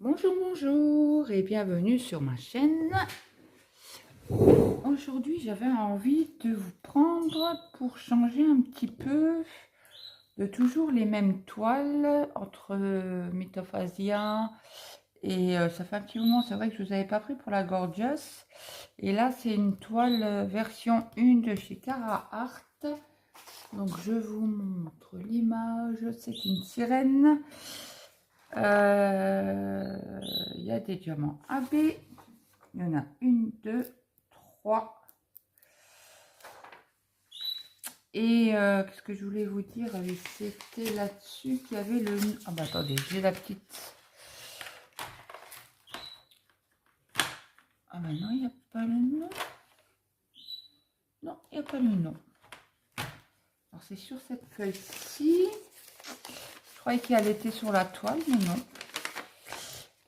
Bonjour, bonjour et bienvenue sur ma chaîne. Aujourd'hui, j'avais envie de vous prendre pour changer un petit peu de toujours les mêmes toiles entre Mythophasia et ça fait un petit moment, c'est vrai que je vous avais pas pris pour la Gorgeous. Et là, c'est une toile version 1 de chez Cara Art. Donc, je vous montre l'image. C'est une sirène. Il y a des diamants AB. Il y en a 1, 2, 3. Et qu'est-ce que je voulais vous dire? C'était là-dessus qu'il y avait le... Ah bah attendez, j'ai la petite... Ah bah non, il n'y a pas le nom. Non, il n'y a pas le nom. Alors c'est sur cette feuille-ci. Je croyais qu'elle était sur la toile, mais non.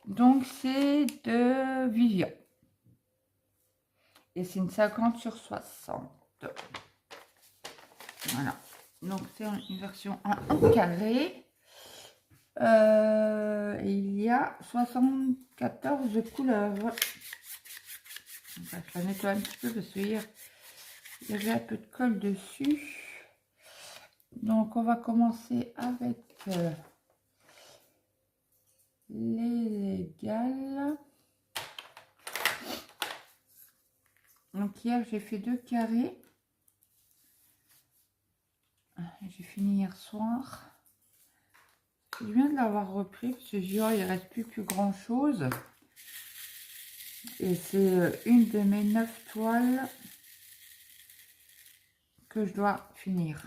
Donc c'est de Vivian. Et c'est une 50 sur 60. Voilà. Donc c'est une version en carré. Et il y a 74 couleurs. Enfin, je la nettoie un petit peu parce que hier, il y avait un peu de colle dessus. Donc on va commencer avec les égales. Donc hier j'ai fait 2 carrés. J'ai fini hier soir. Je viens de l'avoir repris parce que il ne reste plus grand chose. Et c'est une de mes 9 toiles que je dois finir.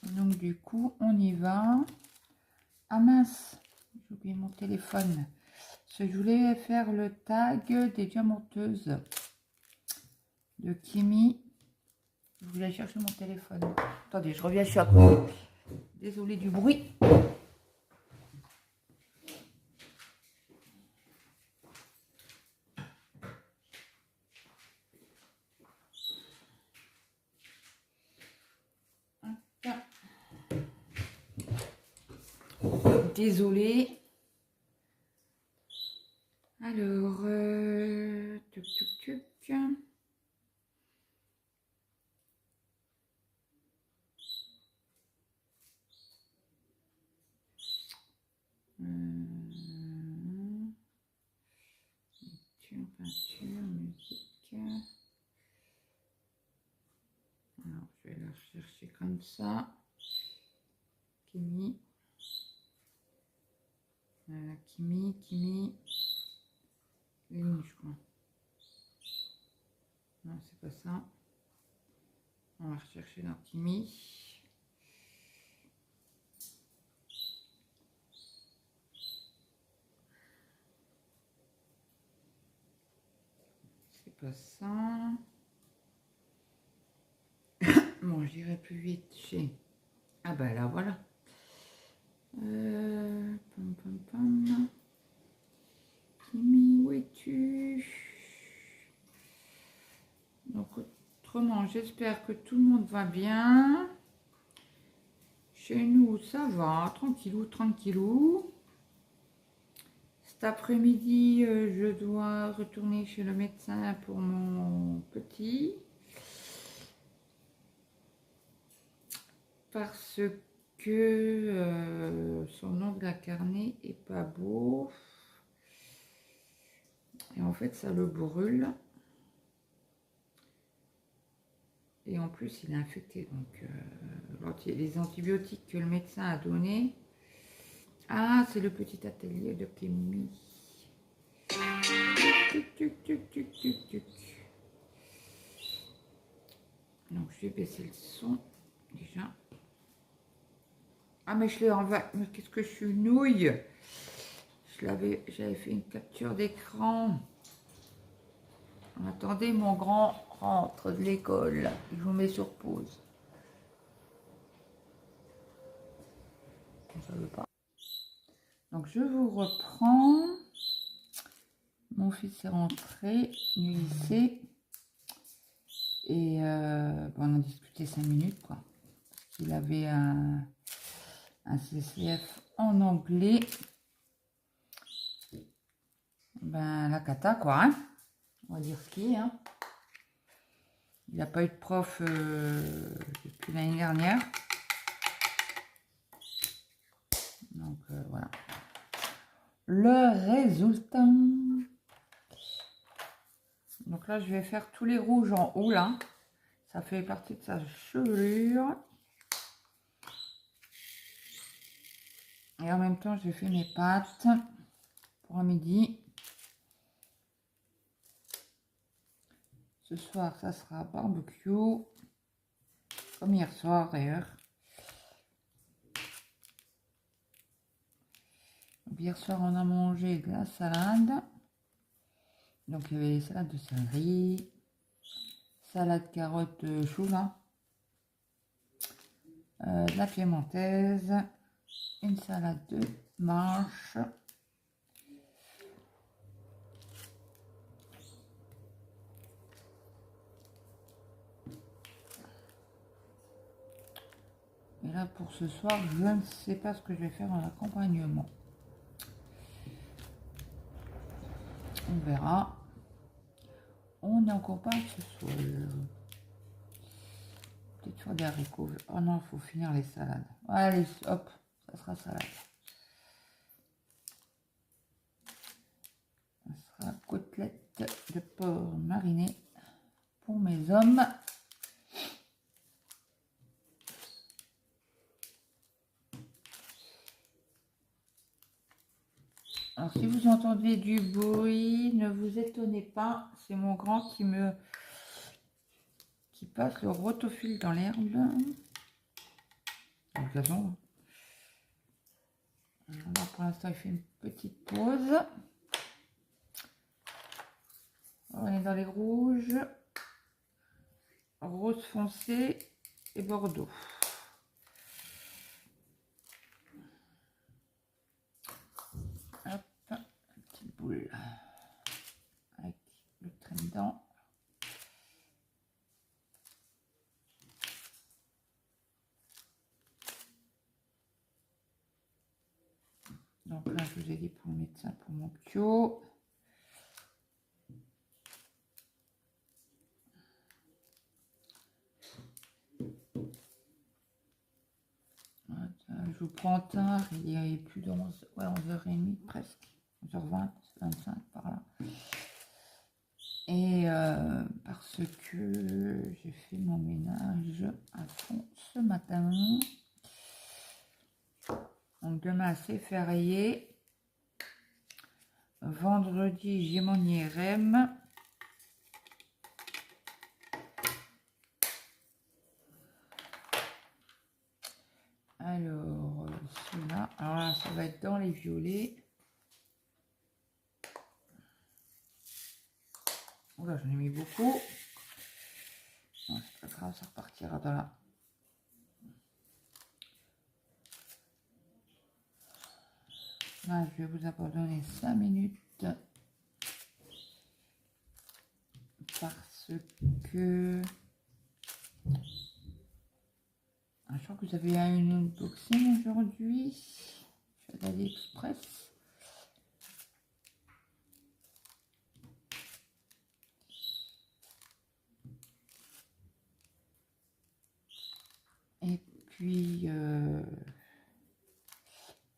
Donc du coup on y va. Ah mince, j'ai oublié mon téléphone. Parce que je voulais faire le tag des diamanteuses de Kimi. Je voulais chercher mon téléphone. Attendez, je reviens, je suis à côté. Désolée du bruit. Désolée. Alors, tuc, tuc, tuc. Peinture, musique. Alors, je vais la rechercher comme ça. Kimi. Kimi. Ligne, je crois. Non, c'est pas ça. On va rechercher dans Kimi. C'est pas ça. Bon, j'irai plus vite chez... Ah bah là, voilà. Kimi, où es-tu? Donc, autrement, j'espère que tout le monde va bien. Chez nous, ça va, tranquillou, tranquillou. Cet après-midi, je dois retourner chez le médecin pour mon petit. Parce que son ongle à carnet est pas beau. Et en fait, ça le brûle. Et en plus, il est infecté. Donc, les antibiotiques que le médecin a donné. Ah, c'est le petit atelier de Kémy. Donc, je vais baisser le son déjà. Ah, mais je l'ai envoyé. Mais qu'est-ce que je suis nouille. J'avais fait une capture d'écran. Attendez, mon grand rentre de l'école. Je vous mets sur pause. Ça veut pas. Donc, je vous reprends. Mon fils est rentré du lycée. Et on a discuté 5 minutes, quoi. Parce qu'il avait un un CCF en anglais. Ben, la cata, quoi. Hein, on va dire ce qui est. Hein. Il n'a pas eu de prof depuis l'année dernière. Donc, voilà. Le résultat. Donc là, je vais faire tous les rouges en haut, là. Ça fait partie de sa chevelure. Et en même temps, j'ai fait mes pâtes pour un midi. Ce soir, ça sera barbecue. Comme hier soir, d'ailleurs. Hier soir, on a mangé de la salade. Donc, il y avait des salades de céleri. Salade carotte chou, là. De la piémontaise. Une salade de marche. Et là, pour ce soir, je ne sais pas ce que je vais faire en accompagnement. On verra. On n'est encore pas ce soir. Peut-être faire des haricots. Oh non, il faut finir les salades. Allez, hop, ça sera salade. Ça sera côtelette de porc mariné pour mes hommes. Alors, si vous entendez du bruit, ne vous étonnez pas. C'est mon grand qui passe le rotofil dans l'herbe. De toute façon, alors pour l'instant, il fait une petite pause. On est dans les rouges, rose foncé et bordeaux. Hop, une petite boule avec le trait dedans. Donc là, je vous ai dit pour mettre ça pour mon pio. Je vous prends tard, il y a plus de 11, ouais, 11h30 presque, 11h20, 25 par là. Et parce que j'ai fait mon ménage à fond ce matin. Donc demain c'est férié. Vendredi j'ai mon IRM. Alors celui-là, alors là ça va être dans les violets. Oula, j'en ai mis beaucoup. C'est pas grave, ça repartira dans la... Là, je vais vous abandonner 5 minutes. Parce que... je crois que vous avez un unboxing aujourd'hui. Je vais aller express. Et puis,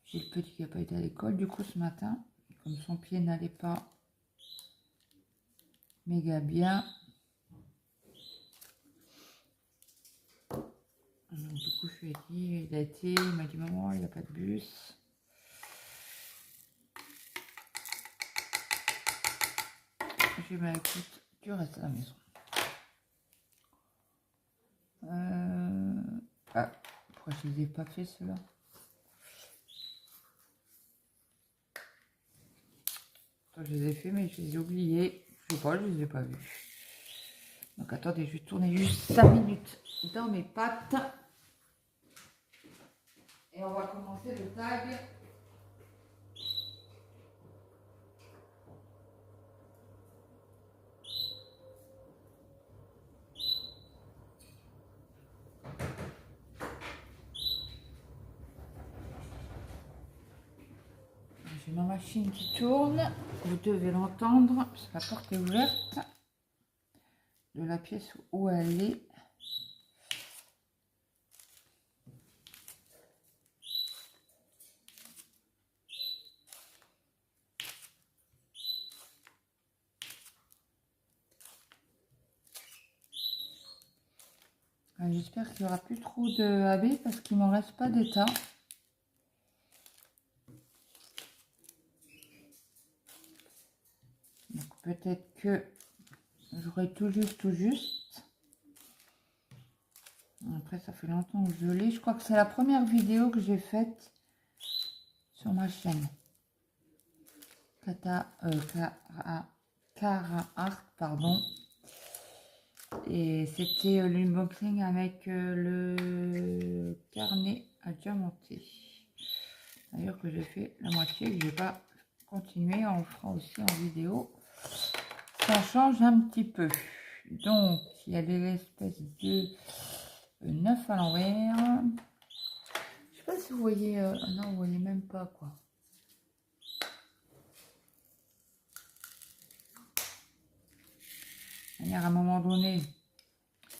j'ai le petit qui n'a pas été à l'école du coup ce matin. Comme son pied n'allait pas méga bien. Donc, du coup, je lui ai dit, il a été, il m'a dit maman, il n'y a pas de bus. Je lui ai dit, bah, écoute, tu restes à la maison. Ah, pourquoi je ne les ai pas fait ceux-là? Je les ai fait, mais je les ai oubliés. Je sais pas, je les ai pas vus. Donc attendez, je vais tourner juste 5 minutes dans mes pâtes. Et on va commencer le tag. j'ai ma machine qui tourne. Vous devez l'entendre parce que la porte est ouverte de la pièce où elle est. J'espère qu'il n'y aura plus trop de AB parce qu'il m'en reste pas d'état. Donc peut-être que j'aurai tout juste. Après ça fait longtemps que je l'ai. Je crois que c'est la première vidéo que j'ai faite sur ma chaîne. Cara Art, pardon. Et c'était l'unboxing avec le carnet à diamanter. D'ailleurs que j'ai fait la moitié, que je vais pas continuer, on le fera aussi en vidéo. Ça change un petit peu. Donc il y a des espèces de 9 à l'envers. Je sais pas si vous voyez, non vous voyez même pas quoi. À un moment donné,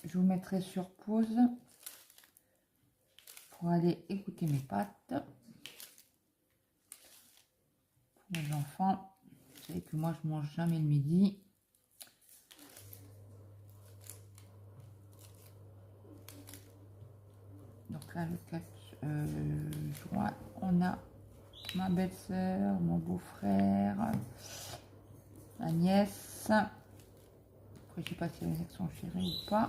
je vous mettrai sur pause pour aller écouter mes pâtes. Pour les enfants, vous savez que moi je mange jamais le midi. Donc là, le 4 juin, on a ma belle-sœur, mon beau-frère, ma nièce. Après, je sais pas si les sont chéris ou pas.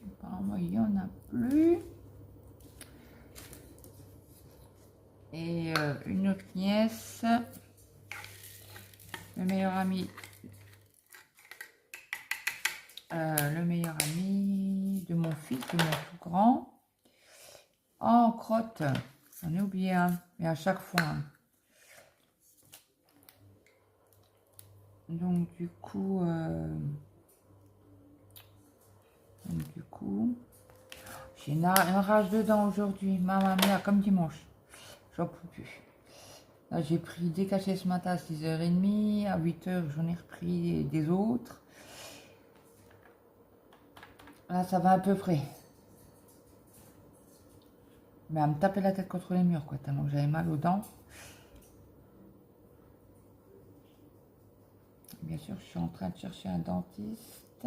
Apparemment, il n'y en a plus. Et une autre nièce. Le meilleur ami de mon fils, de mon tout grand. Oh, crotte, j'en ai oublié un, mais à chaque fois. Hein. Donc du coup, j'ai une rage dedans aujourd'hui, maman mia, comme dimanche. J'en peux plus. Là, j'ai pris des cachets ce matin à 6h30, à 8h, j'en ai repris des autres. Là, ça va à peu près. Mais à me taper la tête contre les murs, quoi, tellement que j'avais mal aux dents. Bien sûr, je suis en train de chercher un dentiste.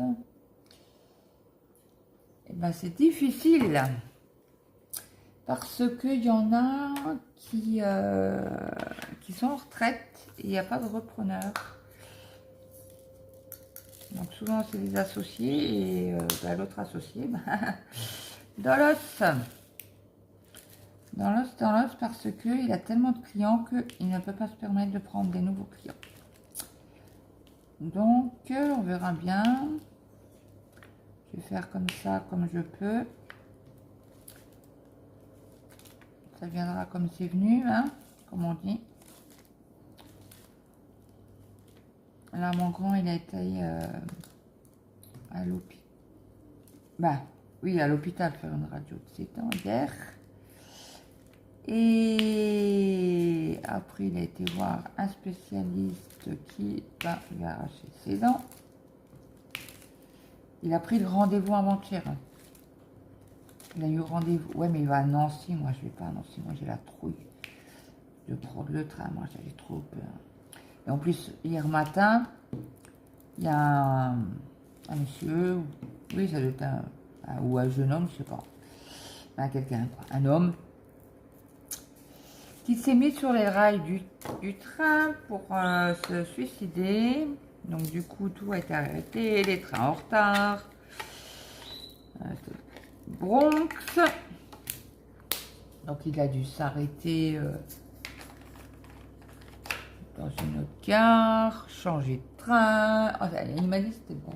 Et ben, c'est difficile. Parce qu'il y en a qui sont en retraite et il n'y a pas de repreneur. Donc souvent, c'est des associés et l'autre associé, dans l'os. Dans l'os, parce qu'il a tellement de clients qu'il ne peut pas se permettre de prendre des nouveaux clients. Donc, on verra bien. Je vais faire comme ça, comme je peux. Ça viendra comme c'est venu, hein, comme on dit. Là, mon grand, il a été à l'hôpital. Bah, oui, à l'hôpital faire une radio de ses dents hier. Et après, il a été voir un spécialiste qui va lui arracher ses dents. Il a pris le rendez-vous avant-hier. Il a eu rendez-vous. Ouais, mais il va à Nancy. Moi, je vais pas à Nancy. Moi, j'ai la trouille de prendre le train. Moi, j'avais trop peur. Et en plus, hier matin, il y a un monsieur, oui, ça doit être ou un jeune homme, je sais pas. Quelqu'un, quoi. Un homme qui s'est mis sur les rails du train pour se suicider. Donc, du coup, tout a été arrêté. Les trains en retard. Bronx. Donc il a dû s'arrêter dans une autre gare, changer de train. Oh, il m'a dit que c'était bon.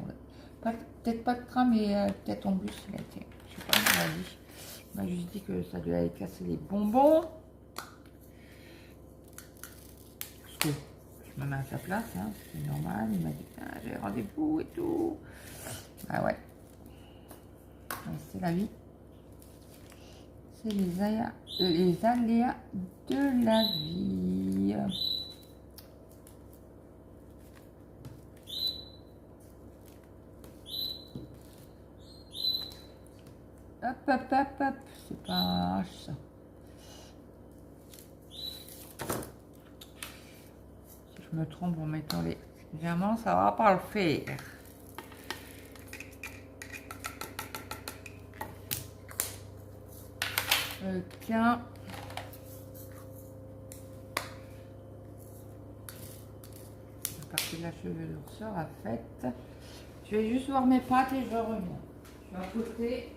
Peut-être pas de train, mais peut-être en bus. Il a été, je sais pas, il m'a dit. Il m'a juste dit que ça devait aller casser les bonbons. Parce que je me mets à sa place, hein, c'est normal. Il m'a dit que j'ai rendez-vous et tout. Ah ouais. C'est la vie. C'est les aléas de la vie. Hop, hop, hop, hop. C'est pas un H, ça. Si je me trompe en mettant les diamants, ça va pas le faire. Tiens. La partie de la chevelure sera faite. Je vais juste voir mes pattes et je reviens. Je suis à côté.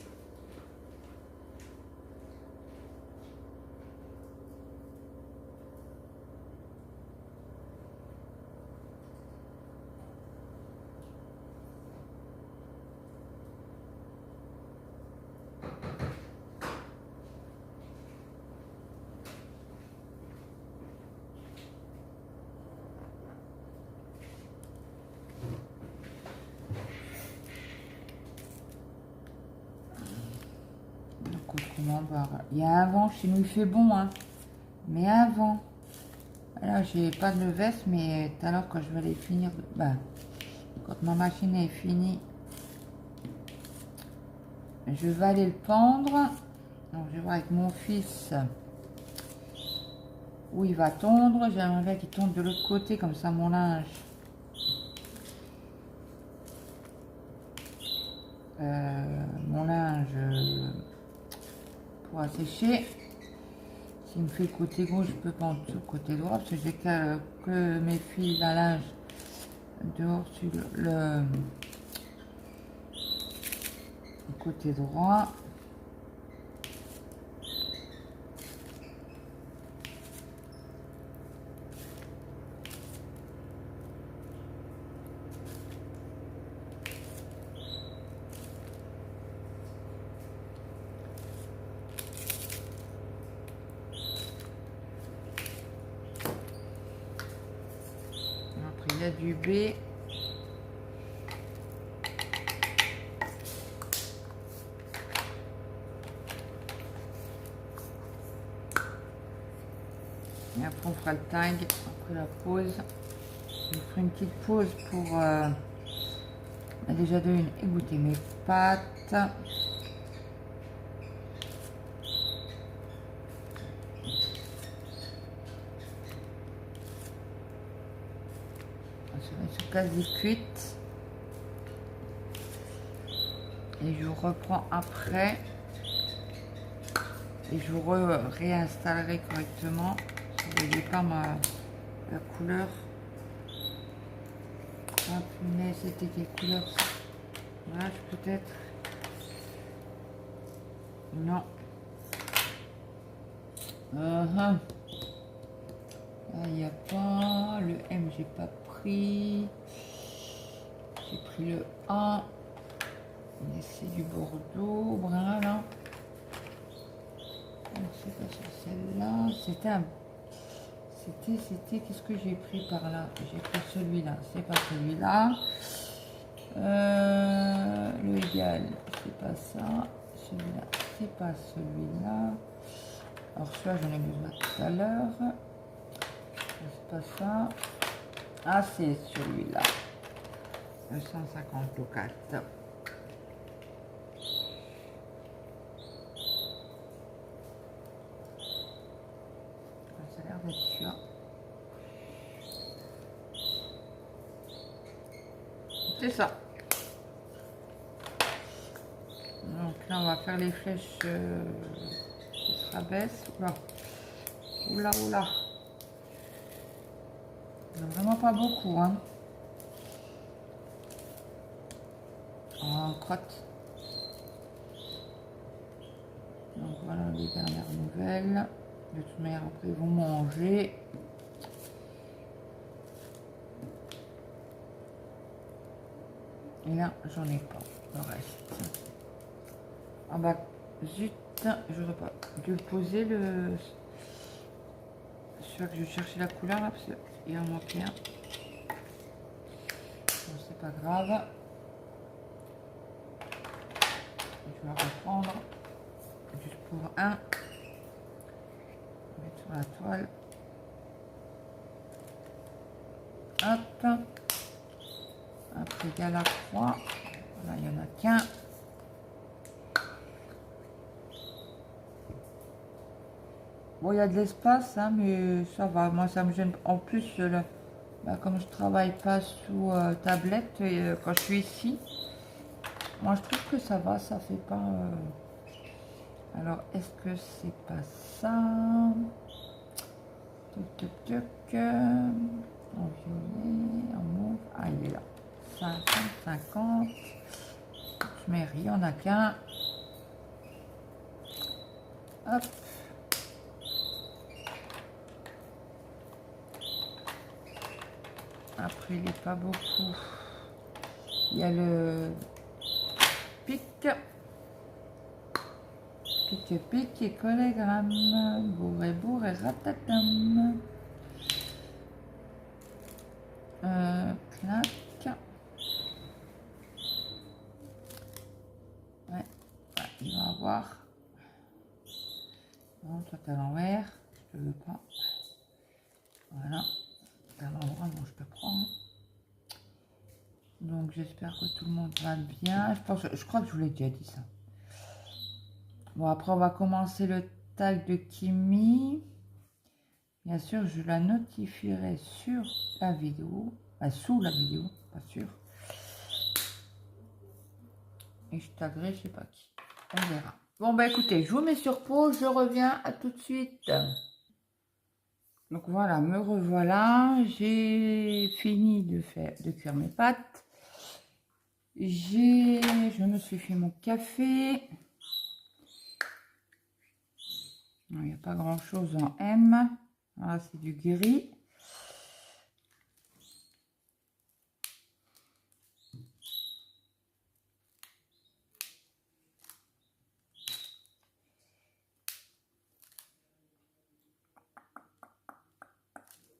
Il y a un vent, chez nous il fait bon, hein. Mais un vent. Là, j'ai pas de veste, mais tout à l'heure, quand je vais aller finir, quand ma machine est finie, je vais aller le pendre. Donc, je vais voir avec mon fils où il va tondre. J'aimerais bien qu'il tombe de l'autre côté, comme ça, mon linge. Pourra sécher. S'il me fait côté gauche, je peux pendre sur le côté droit parce que j'ai que mes fils à linge dehors sur le côté droit. Il y a du B. Et après on fera le tag après la pause. Je ferai une petite pause pour déjà de une égoutter mes pâtes. Elles sont quasi cuites. Et je vous reprends après. Et je vous réinstallerai correctement. Si vous voyez pas la couleur. Ah punaise, c'était quelle couleur ça? Voilà, peut-être. Non. Là, il n'y a pas. Le M, j'ai pas pris. J'ai pris le A. C'est du Bordeaux, brun là. C'est pas sur celle-là. C'était, qu'est-ce que j'ai pris par là? J'ai pris celui-là, c'est pas celui-là. Le égal, c'est pas ça. Celui-là, c'est pas celui-là. Alors celui-là, j'en ai besoin tout à l'heure. C'est pas ça. Ah, c'est celui-là. Le 150 local. Ça a l'air d'être sûr. C'est ça. Donc là, on va faire les flèches qui se rabaissent. Oula, oula, oula. Il n'y en a vraiment pas beaucoup, hein. En crotte. Donc voilà les dernières nouvelles. De toute manière, après, ils vont manger. Et là, j'en ai pas. Le reste. Ah bah, zut, j'aurais pas dû poser le... Celui que je cherchais la couleur là, parce qu'il en manquait un. Bon, c'est pas grave. Je vais reprendre juste pour un. sur la toile. Hop. Après il y a la croix. Voilà, il n'y en a qu'un. Bon, il y a de l'espace, hein, mais ça va. Moi, ça me gêne. En plus, bah, comme je travaille pas sous tablette, quand je suis ici, moi, je trouve que ça va. Ça fait pas... Alors, est-ce que c'est pas ça? Tuc, tuc, tuc. En violet, en mauve. Ah, il est là. 50, 50. Je mets rien, il n'y en a qu'un. Hop. Après, il n'est pas beaucoup. Il y a le pic. Pic et collégramme. Bourre et ratatam. Clac. Ouais, il va avoir. Non, toi t'as l'envers. Je ne veux pas. Voilà. T'as l'endroit, bon, je peux prendre. Donc j'espère que tout le monde va bien. Je crois que je vous l'ai déjà dit ça. Bon, après on va commencer le tag de Kimi. Bien sûr, je la notifierai sur la vidéo. Sous la vidéo, pas sûr. Et je taguerai je sais pas qui. On verra. Bon bah écoutez, je vous mets sur pause, je reviens, à tout de suite. Donc voilà, me revoilà. J'ai fini de cuire mes pâtes. Je me suis fait mon café. Il n'y a pas grand chose en M. Voilà, c'est du gris.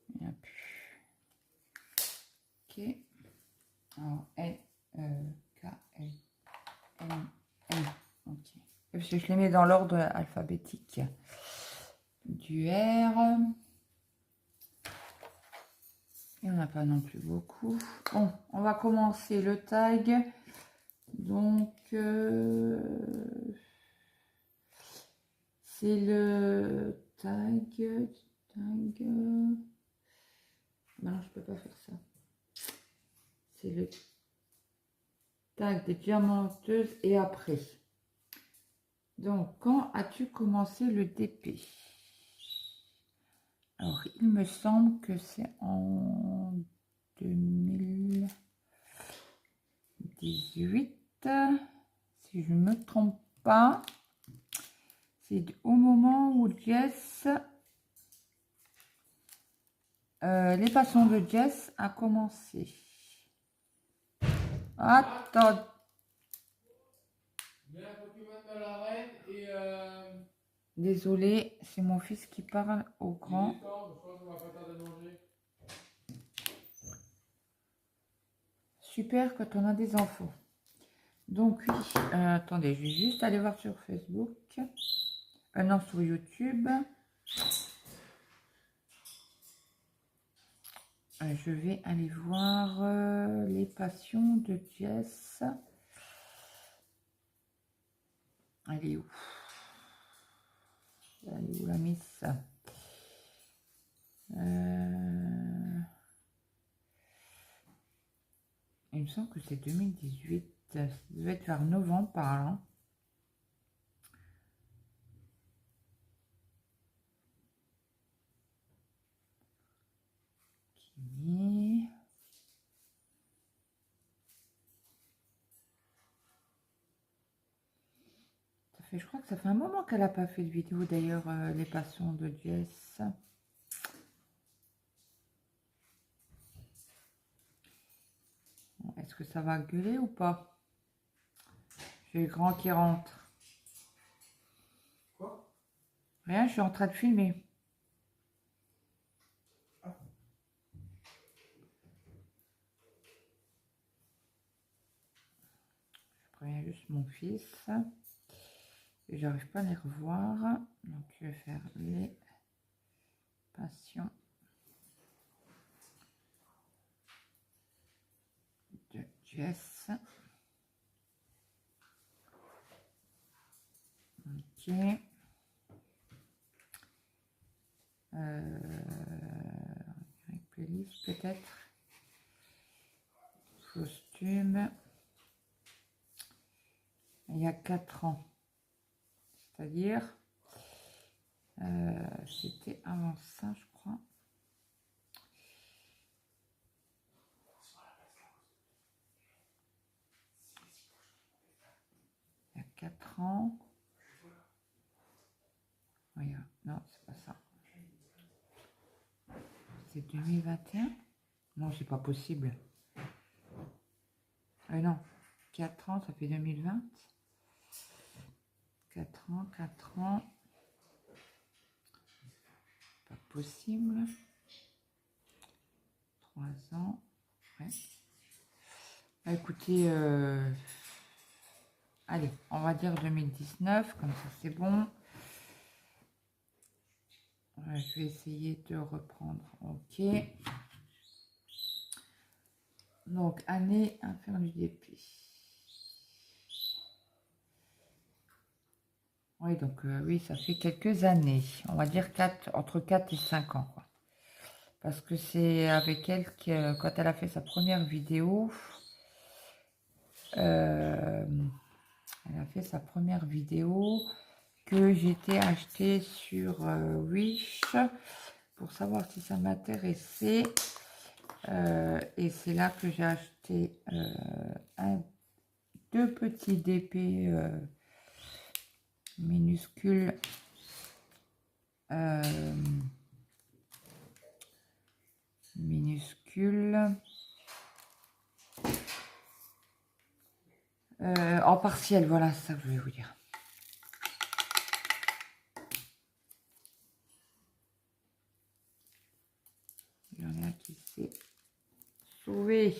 Il n'y a plus. Ok. Alors, L, K, L, M, N. Ok. Parce que je les mets dans l'ordre alphabétique du R. Il n'y en a pas non plus beaucoup. Bon, on va commencer le tag. Donc, c'est le tag. Non, je peux pas faire ça. C'est le tag des diamanteuses et après. Donc, quand as-tu commencé le DP? Alors, il me semble que c'est en 2018, si je ne me trompe pas. C'est au moment où Jess, les passions de Jess a commencé. Attends. Désolé, c'est mon fils qui parle au grand. Super quand on a des enfants. Donc oui, attendez, je vais juste aller voir sur Facebook. Non, sur YouTube. Je vais aller voir les passions de Jess. Elle est où? Elle est où la miss? Il me semble que c'est 2018. Ça devait être vers novembre par là. Kimi. Je crois que ça fait un moment qu'elle n'a pas fait de vidéo d'ailleurs, les passions de Jess. Est-ce que ça va gueuler ou pas? J'ai le grand qui rentre. Quoi? Rien, je suis en train de filmer. Je préviens juste mon fils. Et j'arrive pas à les revoir. Donc je vais faire les Passion de Jess. Ok. Playlist peut-être. Costume. Il y a 4 ans. C'est-à-dire, c'était avant ça, je crois. Il y a 4 ans. Regarde, non, c'est pas ça. C'est 2021? Non, c'est pas possible. Non, 4 ans, ça fait 2020. 4 ans, 4 ans. Pas possible. 3 ans. Ouais. Bah, écoutez, allez, on va dire 2019, comme ça c'est bon. Je vais essayer de reprendre. Ok. Donc, année à faire du DP. Oui, donc oui, ça fait quelques années. On va dire entre 4 et 5 ans. Quoi. Parce que c'est avec elle que, quand elle a fait sa première vidéo, elle a fait sa première vidéo que j'étais achetée sur Wish pour savoir si ça m'intéressait. Et c'est là que j'ai acheté 2 petits DP minuscules en partiel, voilà, c'est ça que je voulais vous dire. Il y en a qui s'est sauvé.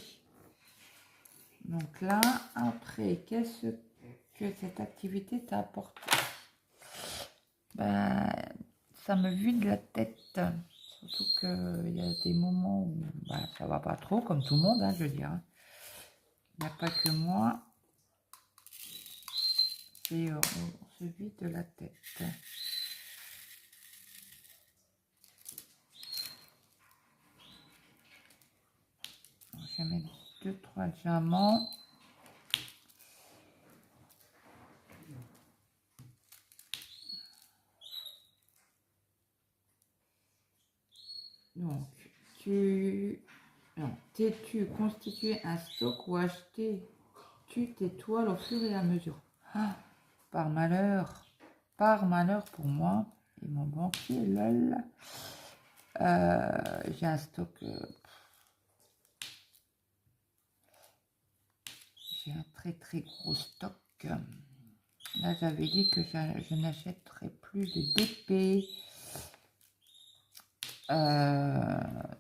Donc là, après, qu'est-ce que cette activité t'a apporté? Ben, ça me vide la tête. Surtout qu'il y a des moments où ben, ça va pas trop, comme tout le monde, hein, je veux dire. Il n'y a pas que moi. Et on se vide la tête. Je vais mettre 2-3 diamants. Donc, t'es-tu constitué un stock ou acheté-tu tes toiles au fur et à mesure? Ah, par malheur pour moi et mon banquier, lol. J'ai un stock. J'ai un très très gros stock. Là, j'avais dit que je n'achèterais plus de DP.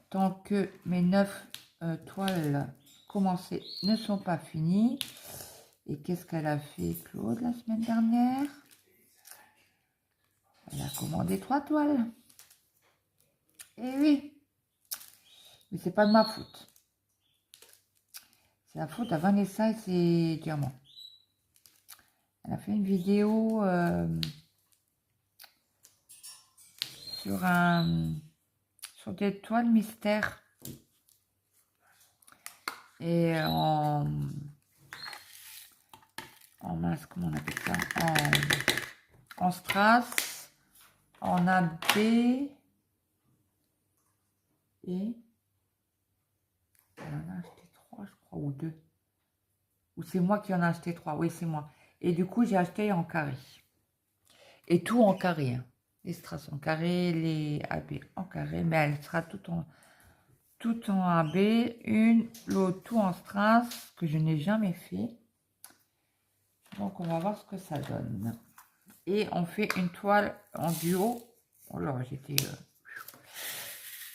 Tant que mes 9 toiles commencées ne sont pas finies. Et qu'est-ce qu'elle a fait, Claude, la semaine dernière? Elle a commandé 3 toiles. Eh oui, mais c'est pas de ma faute. C'est la faute à Vanessa et ses diamants. Elle a fait une vidéo sur des toiles mystères. Et en mince, comment on appelle ça? En strass, en AB et elle en a acheté 3, je crois, ou 2. Ou c'est moi qui en ai acheté 3, oui, c'est moi. Et du coup, j'ai acheté en carré. Et tout en carré. Hein. Les strass en carré, les AB en carré, mais elle sera tout en AB. L'autre tout en strass, que je n'ai jamais fait. Donc, on va voir ce que ça donne. Et on fait une toile en duo. Oh là,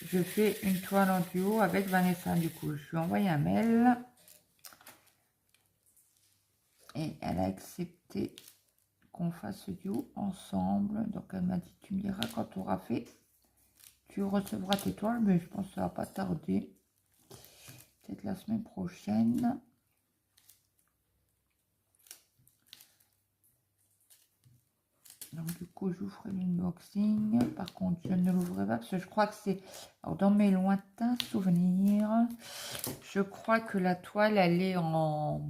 je fais une toile en duo avec Vanessa, du coup. Je lui ai envoyé un mail. Et elle a accepté qu'on fasse ce duo ensemble. Donc, elle m'a dit, tu me diras quand tu auras fait tu recevras tes toiles, mais je pense que ça va pas tarder. Peut-être la semaine prochaine. Donc du coup, je vous ferai l'unboxing. Par contre, je ne l'ouvrirai pas parce que je crois que c'est... Alors, dans mes lointains souvenirs, je crois que la toile, elle est en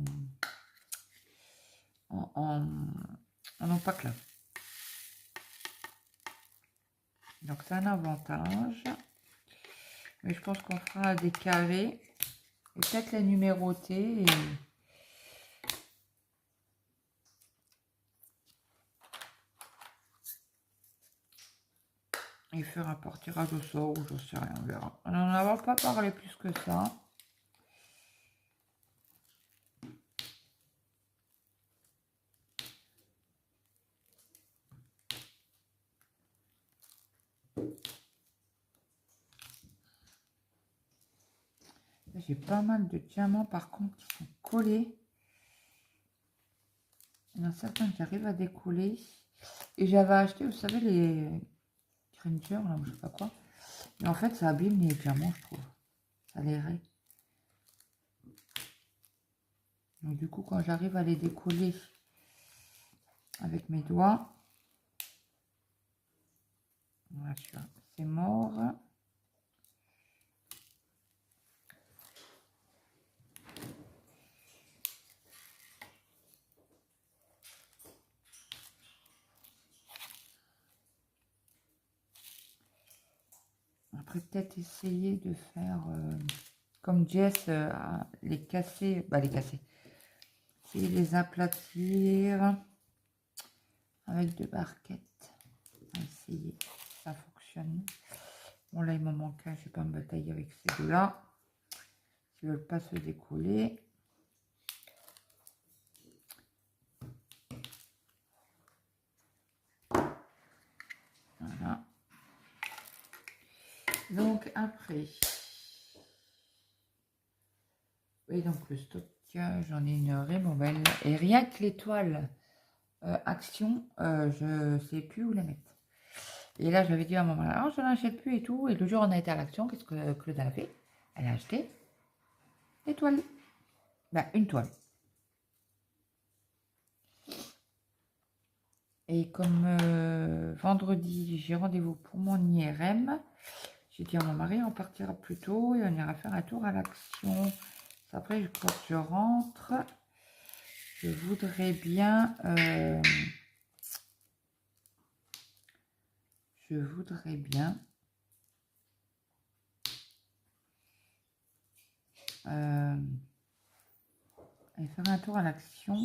opaque là. Donc c'est un avantage. Mais je pense qu'on fera des carrés. Et peut-être la numéroter. Et faire un tirage au sort ou je sais rien, on verra. On n'en a pas parlé plus que ça. J'ai pas mal de diamants par contre qui sont collés. Il y en a certains qui arrivent à décoller. Et j'avais acheté, vous savez, les Cringer, là, je sais pas quoi. Mais en fait, ça abîme les diamants, je trouve. Ça les raye. Donc du coup, quand j'arrive à les décoller avec mes doigts, voilà, c'est mort. Après, peut-être essayer de faire comme Jess, les casser, les casser. Essayer de les aplatir avec deux barquettes. On va essayer si ça fonctionne. Bon, là, il m'en manque un. Je vais pas me batailler avec ces deux-là. Ils ne veulent pas se décoller. Voilà. Donc, après. Et donc, le stock, j'en ai une Rimorbelle. Et rien que l'étoile Action, je sais plus où la mettre. Et là, j'avais dit à maman, alors je n'achète plus et tout. Et le jour où on a été à l'action, qu'est-ce que Claude a fait? Elle a acheté des toiles. Ben, une toile. Et comme vendredi, j'ai rendez-vous pour mon IRM, j'ai dit à mon mari, on partira plus tôt et on ira faire un tour à l'action. Après, quand je rentre, je voudrais bien... aller faire un tour à l'action,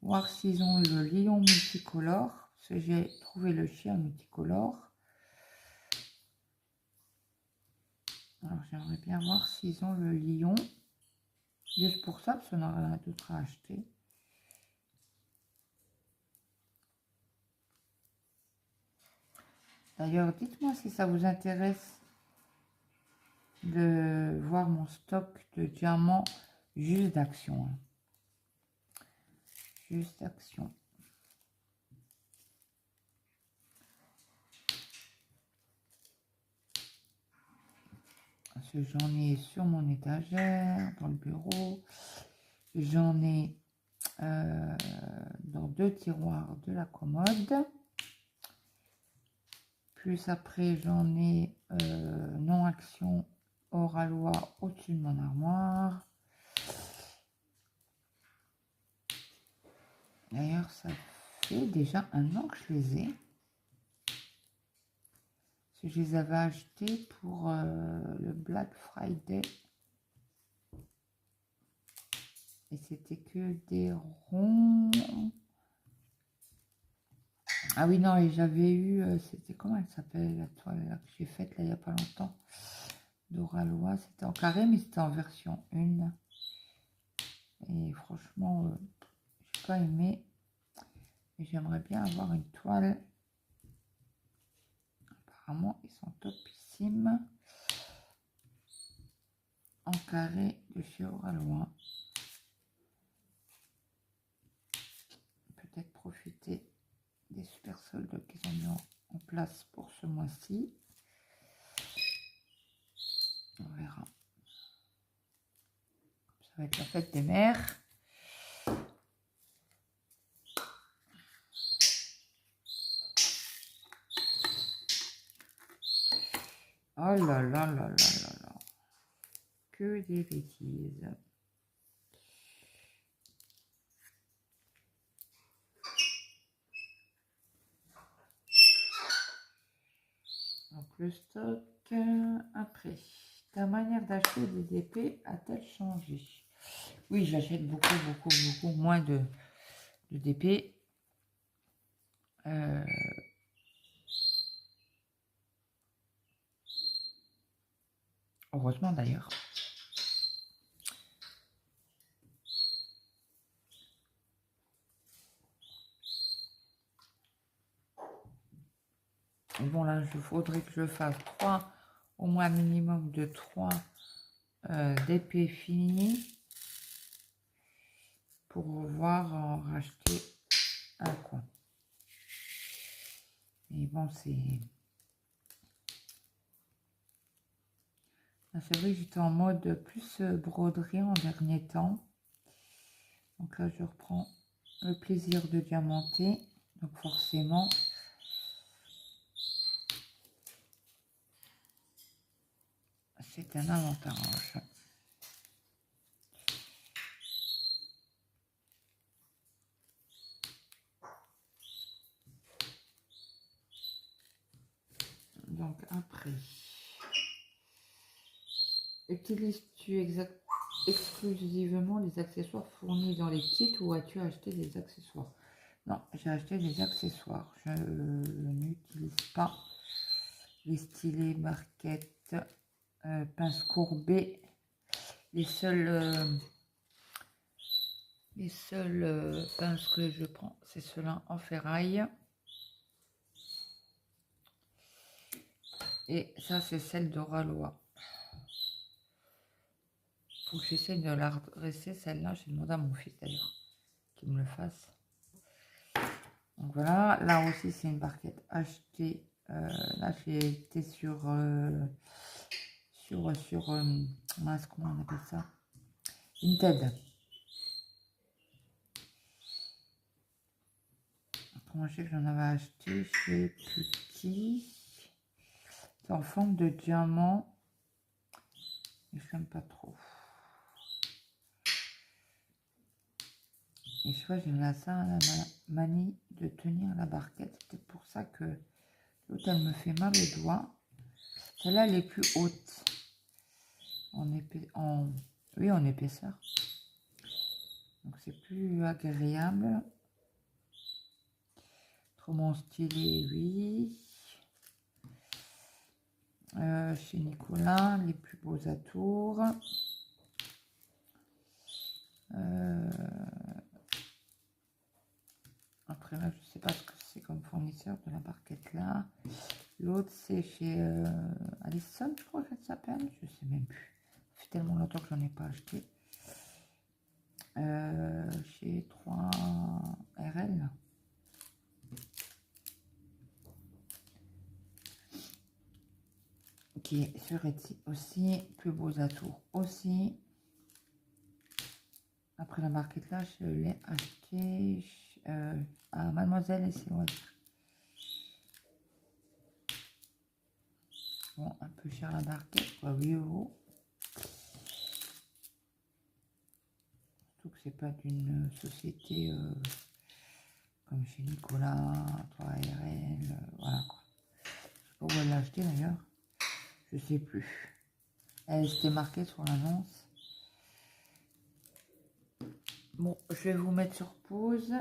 voir s'ils ont le lion multicolore, parce que j'ai trouvé le chien multicolore. Alors j'aimerais bien voir s'ils ont le lion, juste pour ça, parce qu'on n'a rien d'autre à acheter. D'ailleurs, dites-moi si ça vous intéresse de voir mon stock de diamants juste d'action. Juste d'action. Parce que j'en ai sur mon étagère, dans le bureau. J'en ai dans deux tiroirs de la commode. Plus après, j'en ai non action Oralois au-dessus de mon armoire. D'ailleurs, ça fait déjà un an que je les ai. Parce que je les avais achetés pour le Black Friday. Et c'était que des ronds. Ah oui, non, et j'avais eu, c'était comment elle s'appelle la toile là, que j'ai faite là il n'y a pas longtemps. D'Oralois, c'était en carré, mais c'était en version 1. Et franchement, j'ai pas aimé. Et j'aimerais bien avoir une toile. Apparemment, ils sont topissimes. En carré de chez Oralois. Peut-être profiter des super soldes qu'ils ont mis en place pour ce mois-ci. On verra. Ça va être la fête des mères. Oh là là là là là là. Que des bêtises. Donc le stock, après, ta manière d'acheter des épées a-t-elle changé? Oui, j'achète beaucoup moins de d'épées. Heureusement d'ailleurs. Bon là, il faudrait que je fasse 3, au moins minimum de 3 d'épées finies pour pouvoir en racheter un coin. Mais bon, c'est vrai que j'étais en mode plus broderie en dernier temps. Donc là, je reprends le plaisir de diamanter. Donc forcément, c'est un avantage. Donc après, utilises-tu exclusivement les accessoires fournis dans les kits ou as-tu acheté des accessoires? Non, j'ai acheté des accessoires. Je n'utilise pas les stylés, barquettes, pinces courbées. Les seules pinces que je prends, c'est ceux-là en ferraille. Et ça, c'est celle de Ralois. Faut que j'essaie de la redresser, celle-là. J'ai demandé à mon fils d'ailleurs qu'il me le fasse. Donc voilà, là aussi c'est une barquette achetée. Là j'ai été sur mince, comment on appelle ça? Vinted. Comment je sais que j'en avais acheté chez Petit. C'est en forme de diamant. Et je n'aime pas trop. Et je vois, j'aime ça, la manie de tenir la barquette. C'est peut-être pour ça que l'autre, elle me fait mal aux doigts. Celle-là, elle est plus haute. Oui, en épaisseur. Donc, c'est plus agréable. Autrement stylé, oui. Chez Nicolas, les plus beaux atours. Après là, je sais pas ce que c'est comme fournisseur de la barquette là. L'autre, c'est chez Alison, je crois que ça s'appelle. Je sais même plus. Ça fait tellement longtemps que j'en ai pas acheté. Chez 3RL. Qui est sur Etsy aussi. Plus beaux atours aussi. Après la barquette là, je l'ai acheté à Mademoiselle et ses loisirs. Bon, un peu cher la barquette, quoi, 8 €. Surtout que c'est pas d'une société comme chez Nicolas, 3RL, voilà quoi. Je sais pas où elle l'a acheté d'ailleurs, je sais plus. Elle s'était marquée sur l'annonce. Bon, je vais vous mettre sur pause.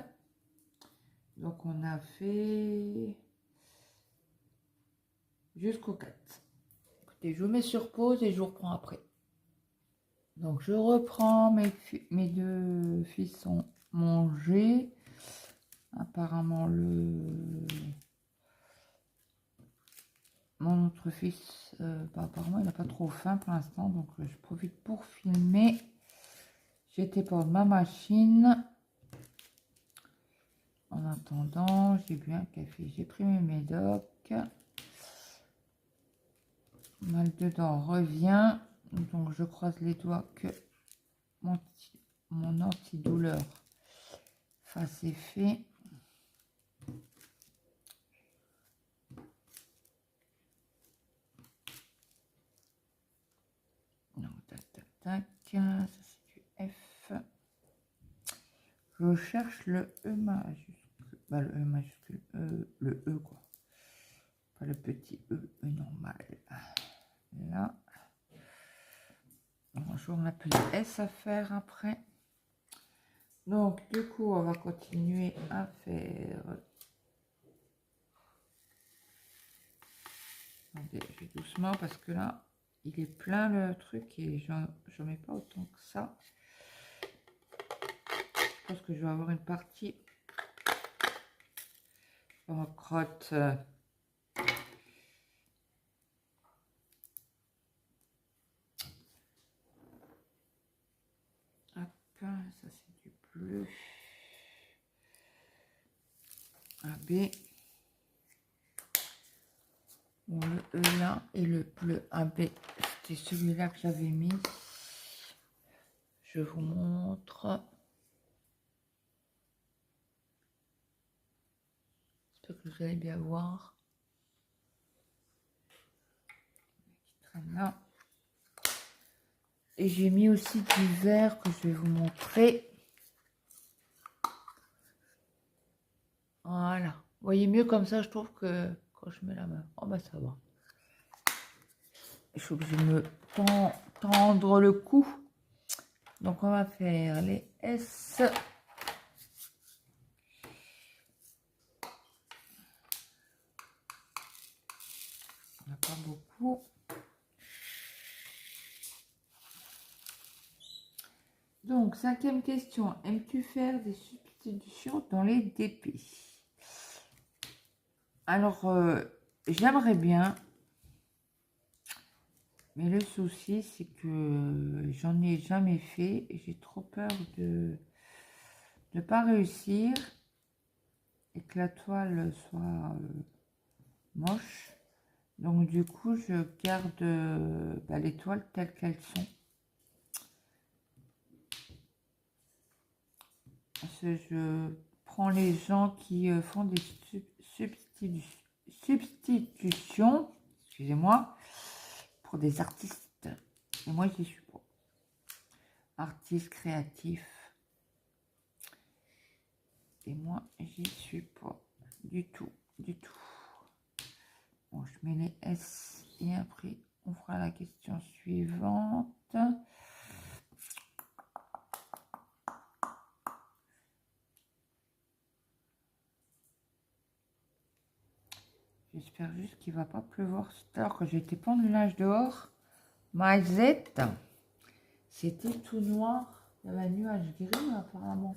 Donc on a fait jusqu'au 4. Écoutez, je vous mets sur pause et je vous reprends après. Donc je reprends, mes deux fils sont mangés. Apparemment mon autre fils, apparemment il n'a pas trop faim pour l'instant, donc je profite pour filmer. J'étais pour ma machine. En attendant, j'ai bu un café, j'ai pris mes médocs. Mal dedans revient. Donc je croise les doigts que mon antidouleur fasse effet. Donc, tac, tac, tac. Ça, c'est du F. Je cherche le E majuscule. Bah, le E majuscule. Le E, quoi. Pas le petit E, normal. Là. Bonjour, on a plus de S à faire après. Donc, du coup, on va continuer à faire. Attendez, je vais doucement parce que là, il est plein le truc et j'en mets pas autant que ça. Je pense que je vais avoir une partie en crotte. Hop, ça c'est du bleu. AB. Bon, le E là et le bleu AB, c'était celui-là que j'avais mis. Je vous montre. J'espère que vous allez bien voir. Qui traîne là. Et j'ai mis aussi du vert que je vais vous montrer. Voilà. Vous voyez mieux comme ça, je trouve que quand je mets la main. Oh bah ça va. Je suis obligée de me tendre le cou. Donc on va faire les S. On n'a pas beaucoup. Donc, cinquième question. Aimes-tu faire des substitutions dans les DP? Alors, j'aimerais bien. Mais le souci, c'est que j'en ai jamais fait. Et j'ai trop peur de ne pas réussir. Et que la toile soit moche. Donc, du coup, je garde les toiles telles qu'elles sont. Je prends les gens qui font des substitutions, excusez-moi, pour des artistes. Et moi, j'y suis pas. Artiste créatif. Et moi, j'y suis pas. Du tout, du tout. Bon, je mets les S et après, on fera la question suivante. J'espère juste qu'il ne va pas pleuvoir. Alors que j'ai été pendre le linge dehors, Maisette, c'était tout noir. Il y avait un nuage gris apparemment.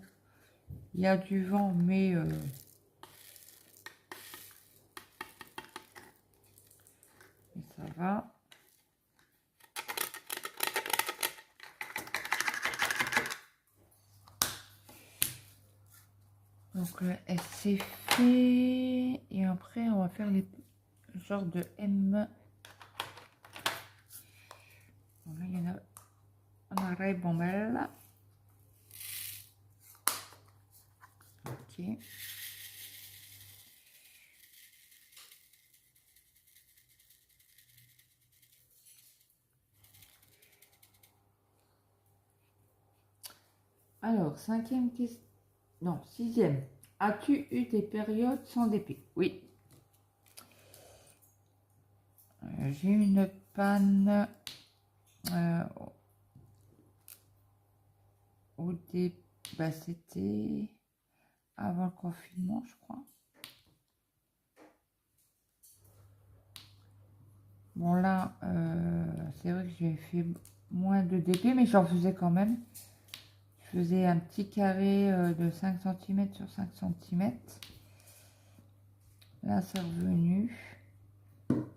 Il y a du vent, mais ça va. Donc le S c'est fait. Et après, on va faire les genres de M. Bon, là, il y en a un arrêt bombelle. Ok. Alors, cinquième question. Non, sixième. As-tu eu des périodes sans DP? Oui. J'ai eu une panne au début. Bah, c'était avant le confinement, je crois. Bon, là, c'est vrai que j'ai fait moins de DP, mais j'en faisais quand même. Je faisais un petit carré de 5 cm sur 5 cm. Là, c'est revenu.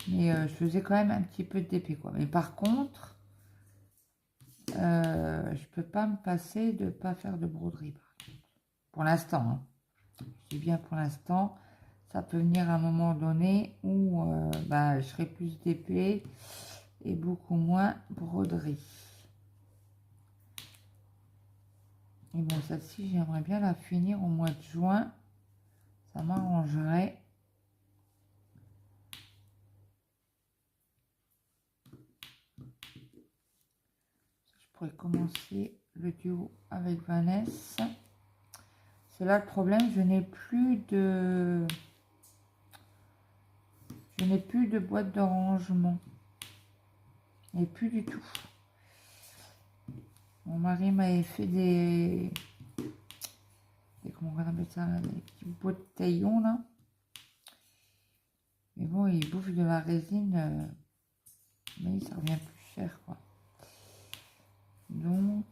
Mais je faisais quand même un petit peu de DP, quoi. Mais par contre, je peux pas me passer de pas faire de broderie. Pour l'instant, hein. Je dis bien pour l'instant. Ça peut venir à un moment donné où je serai plus DP et beaucoup moins broderie. Et bon, celle-ci, j'aimerais bien la finir au mois de juin. Ça m'arrangerait. Je pourrais commencer le duo avec Vanessa. C'est là le problème, je n'ai plus de boîte de rangement. Et plus du tout. Mon mari m'avait fait comment on appelle ça, des petits bouteillons là. Mais bon, il bouffe de la résine, mais ça revient plus cher quoi. Donc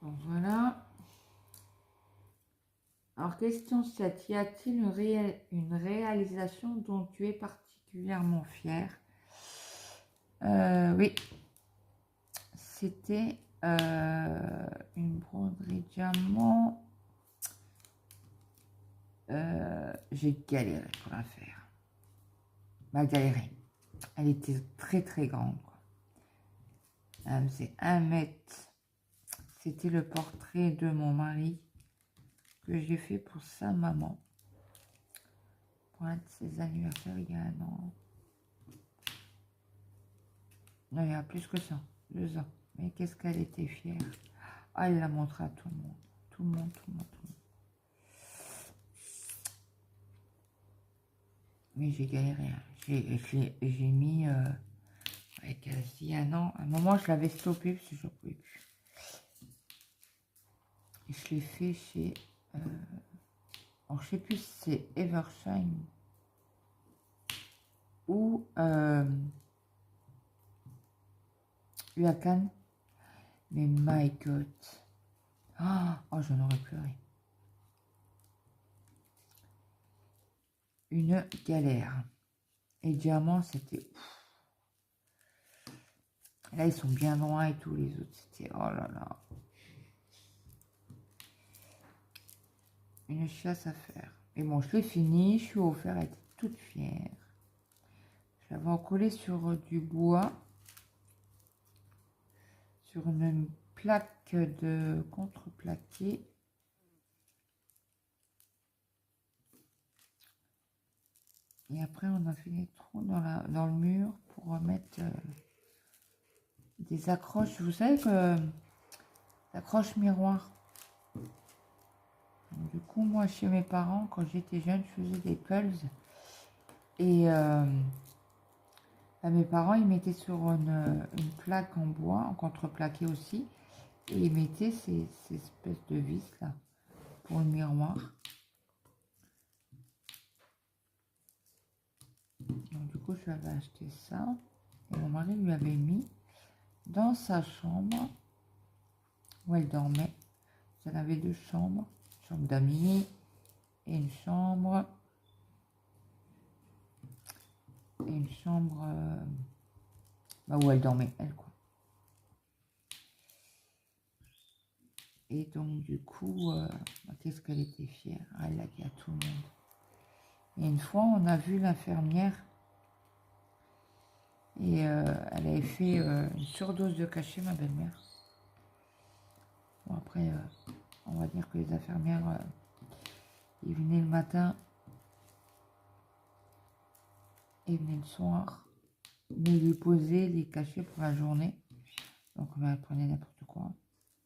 donc voilà. Alors question 7, y a-t-il une réalisation dont tu es particulièrement fière? Oui, c'était une broderie diamant. J'ai galéré pour la faire. Galéré. Elle était très très grande, quoi. Elle faisait 1 mètre. C'était le portrait de mon mari que j'ai fait pour sa maman. Pour un de ses anniversaires il y a 1 an. Non, il y a plus que ça, 2 ans. Mais qu'est-ce qu'elle était fière. Ah, elle l'a montré à tout le monde. Tout le monde, tout le monde, tout le monde. Mais j'ai galéré. J'ai mis quasi 1 an. À un moment, je l'avais stoppé parce que je ne pouvais plus. Et je l'ai fait chez... alors, je ne sais plus si c'est Evershine ou Lacan. Mais my God. Oh, j'en aurais pleuré. Une galère. Et diamant, c'était... Là, ils sont bien loin et tous les autres, c'était... Oh là là. Une chasse à faire. Et bon, je l'ai fini, je suis offert, elle était toute fière. Je l'avais encollé sur du bois. Sur une plaque de contreplaqué. Et après, on a fait des trous dans le mur pour remettre des accroches. Vous savez que accroches miroirs. Donc, du coup, moi, chez mes parents, quand j'étais jeune, je faisais des pulls. Et mes parents, ils mettaient sur une plaque en bois, en contreplaqué aussi. Et ils mettaient ces espèces de vis là pour le miroir. Donc du coup, je lui avais acheté ça. Et mon mari lui avait mis dans sa chambre où elle dormait. Elle avait 2 chambres. Une chambre d'amis et une chambre... où elle dormait, elle, quoi. Et donc, du coup, qu'est-ce qu'elle était fière. Elle l'a dit à tout le monde. Et une fois, on a vu l'infirmière. Et elle avait fait une surdose de cachet, ma belle-mère. Bon, après, on va dire que les infirmières, ils venaient le matin. Ils venaient le soir. Mais ils lui posaient les cachets pour la journée. Donc, elle prenait n'importe quoi.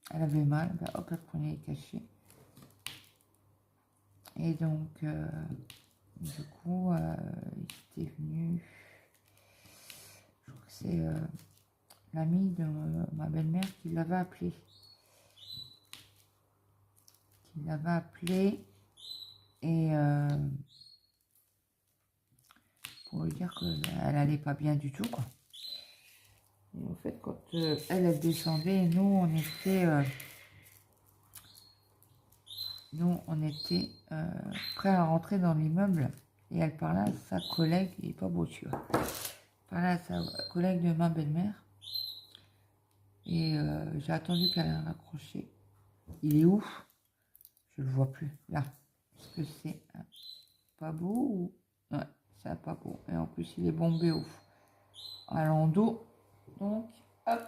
Elle avait mal, hop, elle prenait les cachets. Et donc, du coup, il était venu, je crois que c'est l'ami de ma belle-mère qui l'avait appelé. Et pour lui dire qu'elle allait pas bien du tout, quoi. Et en fait, quand elle descendait, nous, on était prêts à rentrer dans l'immeuble. Et elle parlait à sa collègue, il n'est pas beau, tu vois. Elle parlait à sa collègue de ma belle-mère. Et j'ai attendu qu'elle ait raccroché. Il est où? Je le vois plus. Là. Est-ce que c'est pas beau ou... Ouais, c'est pas beau. Et en plus, il est bombé à l'endos. Donc, hop,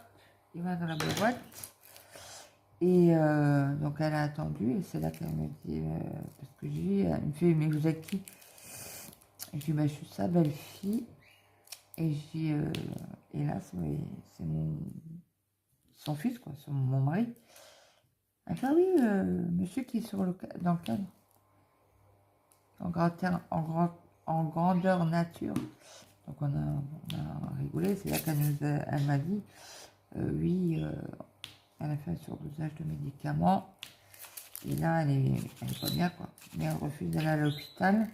il va dans la boîte. Et donc, elle a attendu. Et c'est là qu'elle me dit... parce que elle me fait, mais vous êtes qui? Et je dis, bah, je suis sa belle-fille. Et je dis, hélas, oui, c'est son fils, quoi, mon mari. Elle fait, ah oui, monsieur qui est dans le cadre. En grandeur nature. Donc on a rigolé, c'est là elle m'a dit, oui, elle a fait un surdosage de médicaments, et là elle est pas bien quoi, mais elle refuse d'aller à l'hôpital.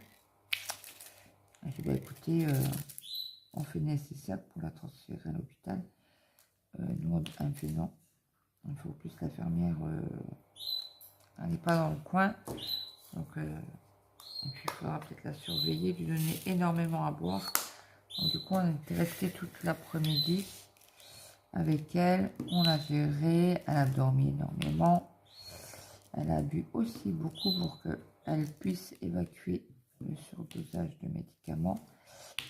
Je dis, bah écoutez, on fait le nécessaire pour la transférer à l'hôpital. Nous, elle me fait non, il faut plus l'infirmière, elle n'est pas dans le coin, donc et puis il faudra peut-être la surveiller, lui donner énormément à boire. Donc du coup, on était resté toute l'après-midi avec elle. On l'a gérée, elle a dormi énormément. Elle a bu aussi beaucoup pour qu'elle puisse évacuer le surdosage de médicaments.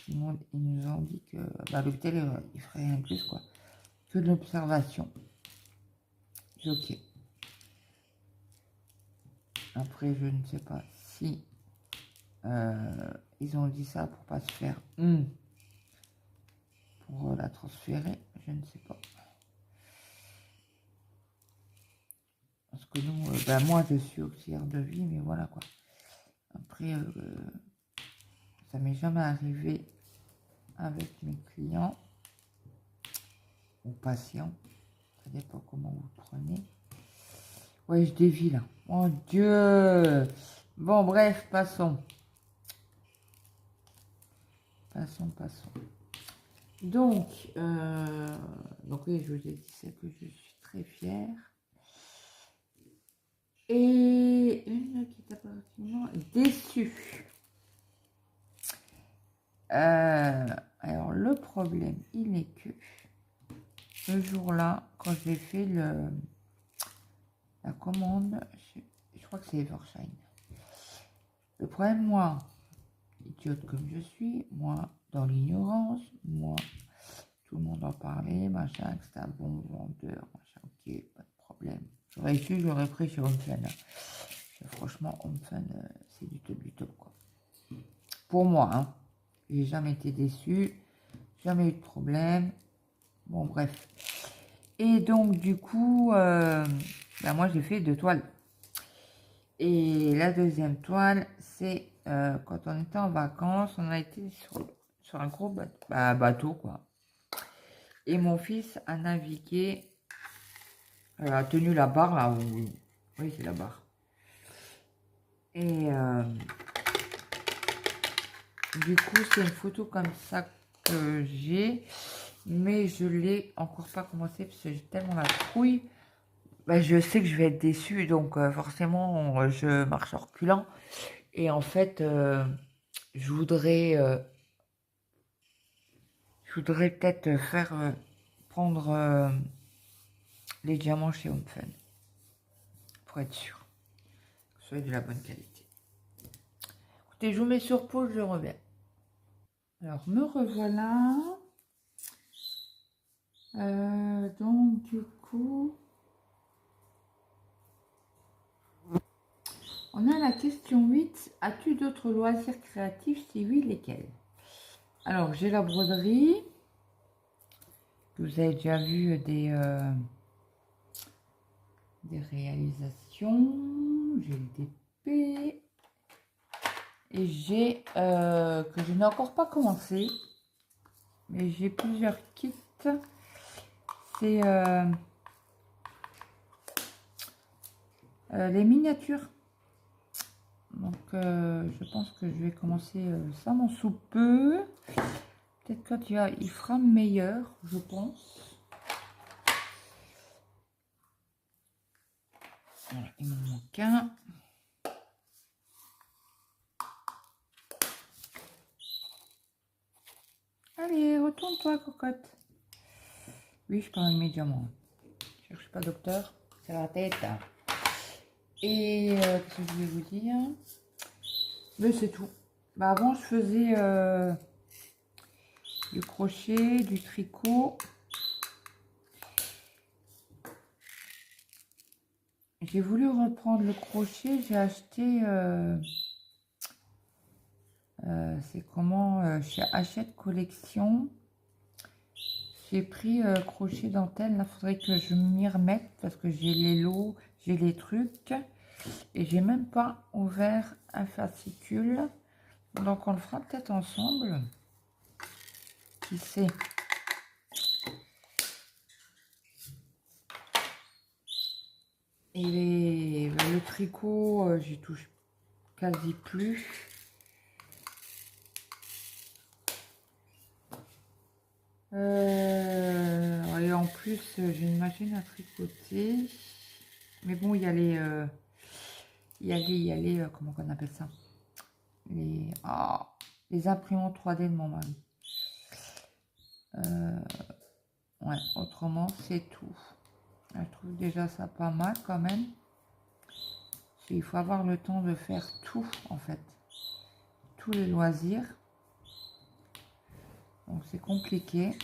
Sinon, ils nous ont dit que bah, l'hôpital, il ferait rien de plus, quoi, que de l'observation. J'ai ok. Après, je ne sais pas si ils ont dit ça pour pas se faire pour la transférer, je ne sais pas. Parce que nous, ben moi je suis auxiliaire de vie, mais voilà quoi. Après, ça m'est jamais arrivé avec mes clients ou patients. Ça dépend comment vous le prenez. Ouais, je dévie là. Mon Dieu! Bon, bref, passons. Passons. Donc oui, je vous ai dit c'est que je suis très fière. Et une qui est apparemment déçue. Alors, le problème, il est que ce jour-là, quand j'ai fait la commande, je crois que c'est Evershine. Le problème, moi, idiote comme je suis, moi, dans l'ignorance, moi, tout le monde en parlait, machin, que c'était un bon vendeur, machin, ok, pas de problème. J'aurais su, j'aurais pris chez Homefun. Franchement, Homefun, c'est du top, quoi. Pour moi, hein. J'ai jamais été déçue, jamais eu de problème. Bon, bref. Et donc, du coup, ben moi, j'ai fait 2 toiles. Et la deuxième toile, c'est quand on était en vacances, on a été sur un gros bateau, quoi. Et mon fils a navigué, a tenu la barre, là. Oui, c'est la barre. Et du coup, c'est une photo comme ça que j'ai. Mais je l'ai encore pas commencé parce que j'ai tellement la trouille. Ben, je sais que je vais être déçue, donc forcément, je marche en reculant. Et en fait, je voudrais peut-être prendre les diamants chez Homefun pour être sûr que ce soit de la bonne qualité. Écoutez, je vous mets sur pause, je reviens. Alors, me revoilà. Donc, du coup, on a la question 8. As-tu d'autres loisirs créatifs? Si oui, lesquels? Alors, j'ai la broderie. Vous avez déjà vu des réalisations. J'ai le DP. Et j'ai, que je n'ai encore pas commencé, mais j'ai plusieurs kits. C'est les miniatures. Donc, je pense que je vais commencer ça mon sous peu. Peut-être quand il fera meilleur, je pense. Voilà, il m'en manque un. Allez, retourne-toi, cocotte. Oui, je parle mes diamants. Je suis pas docteur, c'est la tête. Et qu'est-ce que je voulais vous dire? Mais c'est tout. Bah, avant, je faisais du crochet, du tricot. J'ai voulu reprendre le crochet. J'ai acheté, c'est comment, chez Hachette Collection. J'ai pris crochet dentelle. Là, faudrait que je m'y remette parce que j'ai les lots, j'ai les trucs. Et j'ai même pas ouvert un fascicule. Donc, on le fera peut-être ensemble. Qui sait? Et le tricot, j'y touche quasi plus. Et en plus, j'ai une machine à tricoter. Mais bon, il y a les... comment on appelle ça? Les imprimantes 3D de mon mari. Ouais, autrement, c'est tout. Je trouve déjà ça pas mal quand même. Il faut avoir le temps de faire tout, en fait. Tous les loisirs. Donc, c'est compliqué.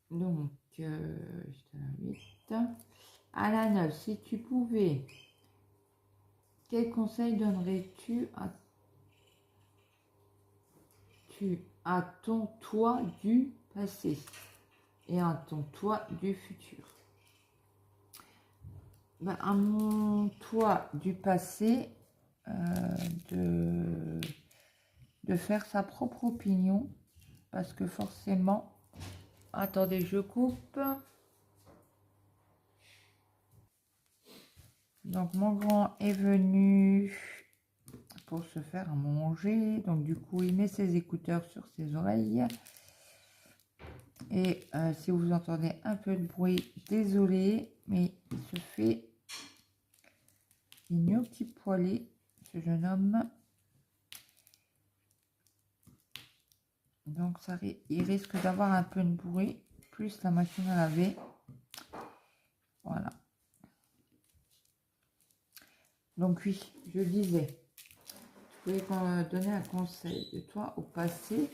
Donc, j'étais à 8. À la 9, si tu pouvais, quel conseil donnerais-tu à ton toi du passé et à ton toi du futur? Ben, à mon toi du passé, de faire sa propre opinion, parce que forcément... Attendez, je coupe. Donc, mon grand est venu pour se faire à manger. Donc, du coup, il met ses écouteurs sur ses oreilles. Et si vous entendez un peu de bruit, désolé, mais il se fait une petit poêlée, ce jeune homme. Donc, il risque d'avoir un peu de bruit, plus la machine à laver. Voilà. Donc, oui, je disais, je voulais donner un conseil de toi au passé.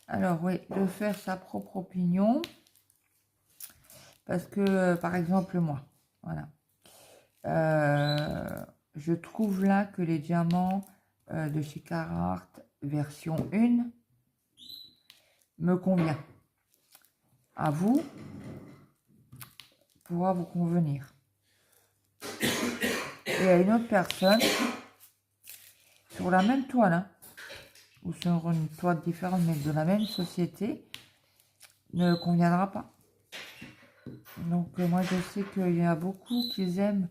Alors, oui, de faire sa propre opinion. Parce que, par exemple, moi, voilà. Je trouve là que les diamants de chez Carhartt version 1 me convient. À vous, pourra vous convenir. Et à une autre personne, sur la même toile, hein, ou sur une toile différente, mais de la même société, ne conviendra pas. Donc, moi, je sais qu'il y a beaucoup qui aiment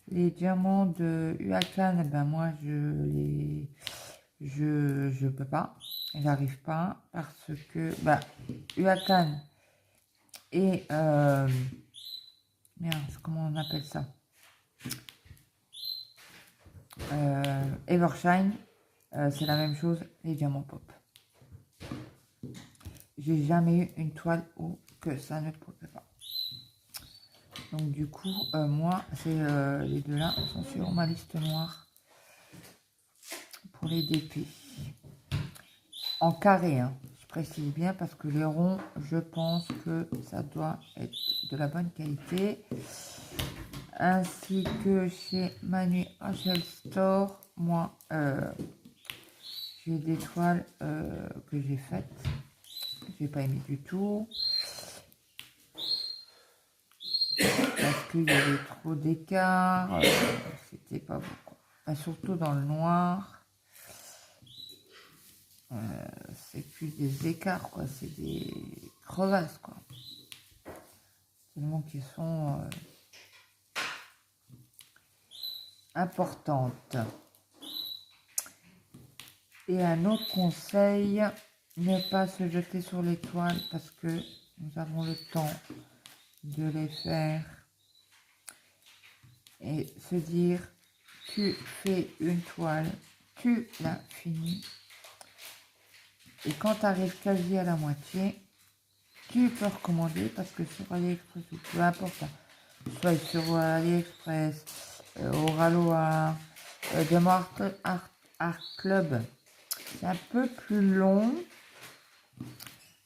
les diamants de Huacan. Ben, moi, je peux pas. J'arrive pas parce que, Huacan et, merde, comment on appelle ça? Evershine, c'est la même chose, les diamants pop. J'ai jamais eu une toile où que ça ne pouvait pas. Donc du coup, moi, c'est les deux là sont sur ma liste noire pour les DP. En carré, hein, je précise bien parce que les ronds, je pense que ça doit être de la bonne qualité. Ainsi que chez Manu HL Store, moi, j'ai des toiles que j'ai faites. J'ai pas aimé du tout. Parce qu'il y avait trop d'écart. C'était pas beaucoup. Surtout dans le noir. C'est plus des écarts, quoi. C'est des crevasses, quoi. Tellement qu'ils sont importantes. Et un autre conseil, ne pas se jeter sur les toiles parce que nous avons le temps de les faire et se dire tu fais une toile, tu la finis. Et quand tu arrives quasi à la moitié, tu peux recommander parce que sur AliExpress ou peu importe, soit sur AliExpress, Oraloa, Demo Art Club, c'est un peu plus long.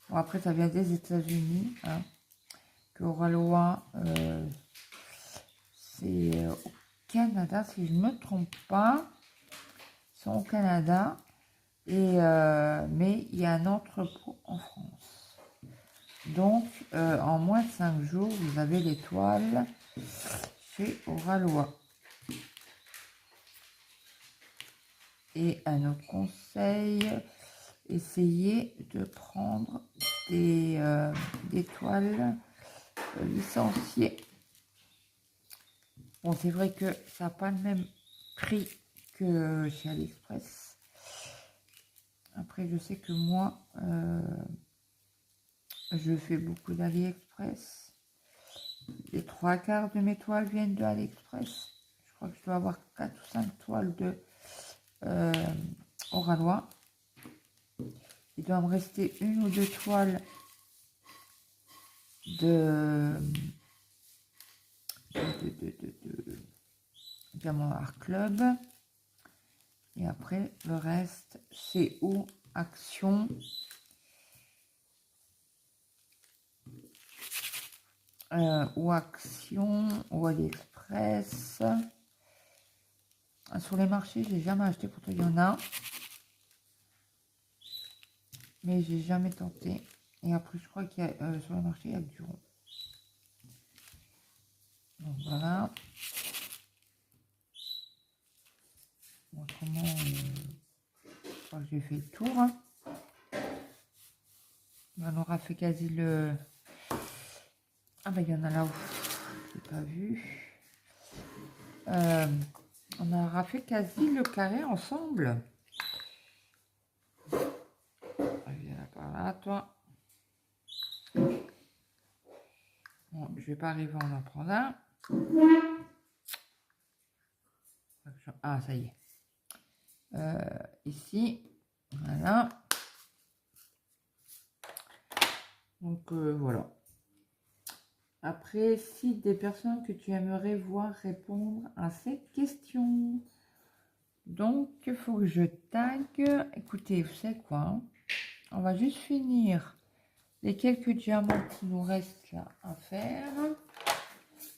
Bon, après, ça vient des États-Unis. Hein, que Oraloa, c'est au Canada, si je ne me trompe pas. Ils sont au Canada. Et, mais il y a un entrepôt en France. Donc, en moins de 5 jours, vous avez l'étoile chez Oraloa. Et un autre conseil, essayez de prendre des toiles licenciées. Bon, c'est vrai que ça n'a pas le même prix que chez AliExpress. Après, je sais que moi, je fais beaucoup d'AliExpress. Les 3/4 de mes toiles viennent de AliExpress. Je crois que je dois avoir 4 ou 5 toiles de Oraloa. Il doit me rester une ou deux toiles de Diamant Art Club. Et après, le reste, c'est ou Action. Ou Action, ou AliExpress. Sur les marchés, j'ai jamais acheté, pourtant il y en a. Mais j'ai jamais tenté. Et après, je crois qu'il y a sur le marché, il y a du rond. Donc voilà. Autrement, je crois que j'ai fait le tour. Hein. On aura fait quasi le... Ah ben il y en a là où je n'ai pas vu. On aura fait quasi le carré ensemble. Viens là par là, toi. Bon, je vais pas arriver à en prendre un. Ah, ça y est. Ici, voilà. Donc, voilà. Après, cite des personnes que tu aimerais voir répondre à cette question. Donc, il faut que je tag. Écoutez, vous savez quoi, hein, on va juste finir les quelques diamants qui nous restent là à faire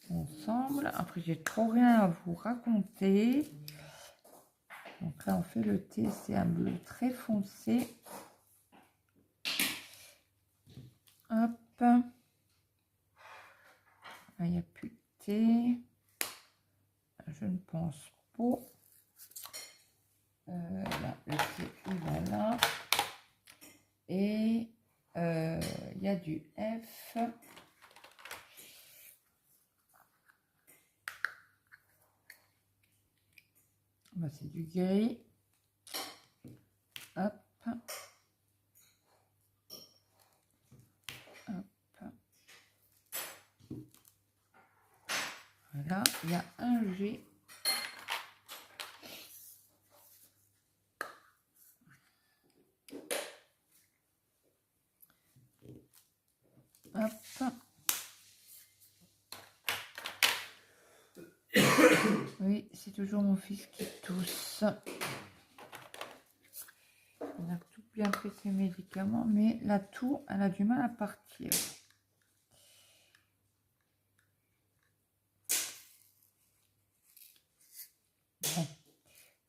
ensemble. Après, j'ai trop rien à vous raconter. Donc là, on fait le thé. C'est un bleu très foncé. Hop. Là, il n'y a plus de thé. Je ne pense pas. Là, le thé, il va là. Et il y a du F. Bah, c'est du gris. Hop. Hop. Voilà, il y a un G. Hop. Oui, c'est toujours mon fils qui tousse. On a tout bien pris ses médicaments, mais la toux, elle a du mal à partir. Bon,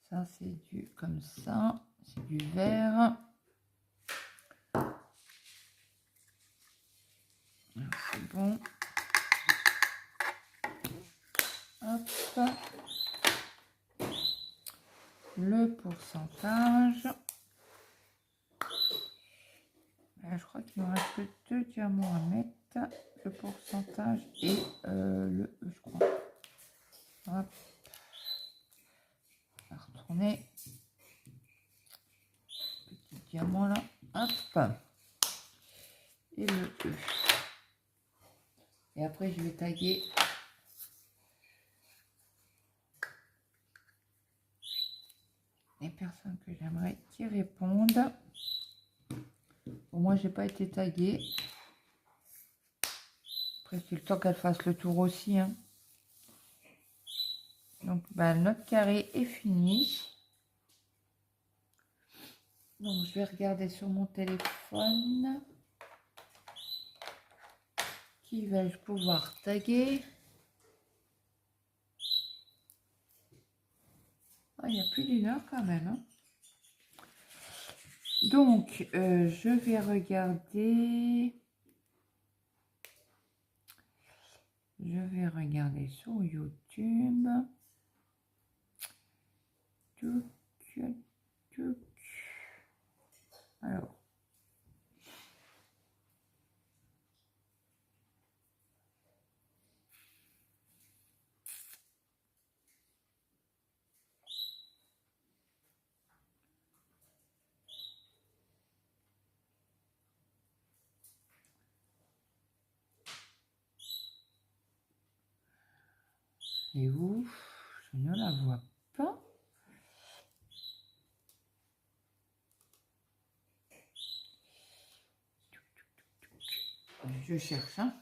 ça c'est du comme ça, c'est du vert. C'est bon. Hop. Le pourcentage. Je crois qu'il me reste que 2 diamants à mettre. Le pourcentage et le E, je crois. Hop. On va retourner. Petit diamant là. Hop. Et le E. Et après, je vais taguer les personnes que j'aimerais qui répondent. Bon, moi, j'ai pas été taguée. Après, c'est le temps qu'elle fasse le tour aussi. Hein. Donc, bah, notre carré est fini. Donc, je vais regarder sur mon téléphone. Qui vais-je pouvoir taguer? Ah, il y a plus d'une heure quand même. Hein. Donc, je vais regarder. Je vais regarder sur YouTube. Alors. Et où? Je ne la vois pas. Je cherche. Hein.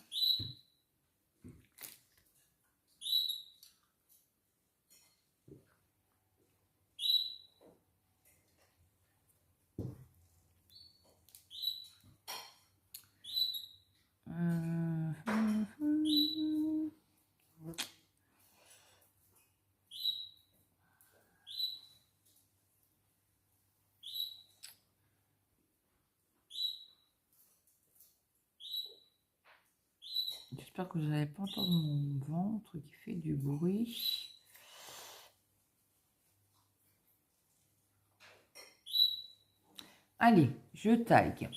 J'espère que vous n'allez pas entendre mon ventre qui fait du bruit. Allez, je tag.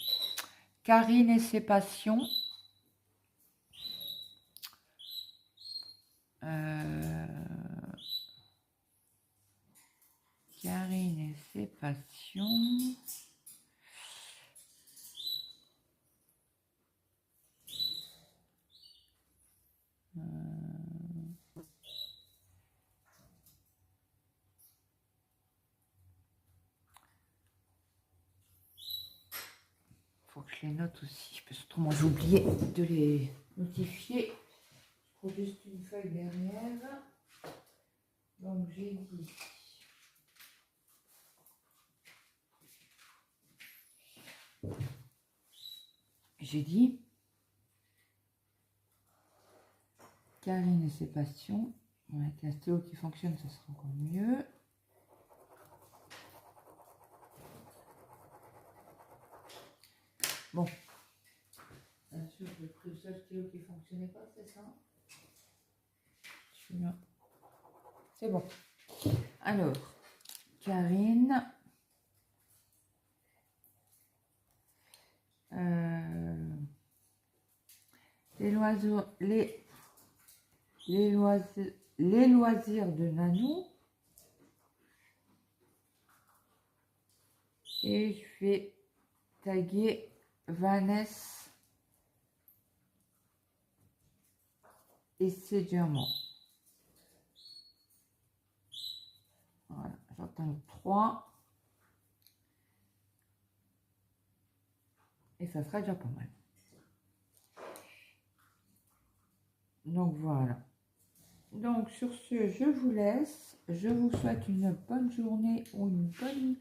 Karine et ses passions. Karine et ses passions. Faut que je les note aussi, parce que autrement j'ai oublié de les notifier. Je trouve juste une feuille derrière. Donc j'ai dit. Karine et ses passions. Avec un stylo qui fonctionne, ça sera encore mieux. Bon. Bien sûr, j'ai pris le seul stylo qui ne fonctionnait pas, c'est ça? Celui-là. C'est bon. Alors, Karine. Les loisirs de Nanou. Et je vais taguer Vanessa et ses diamants. Voilà, j'entends 3. Et ça sera déjà pas mal. Donc voilà. Donc sur ce, je vous laisse. Je vous souhaite une bonne journée ou une bonne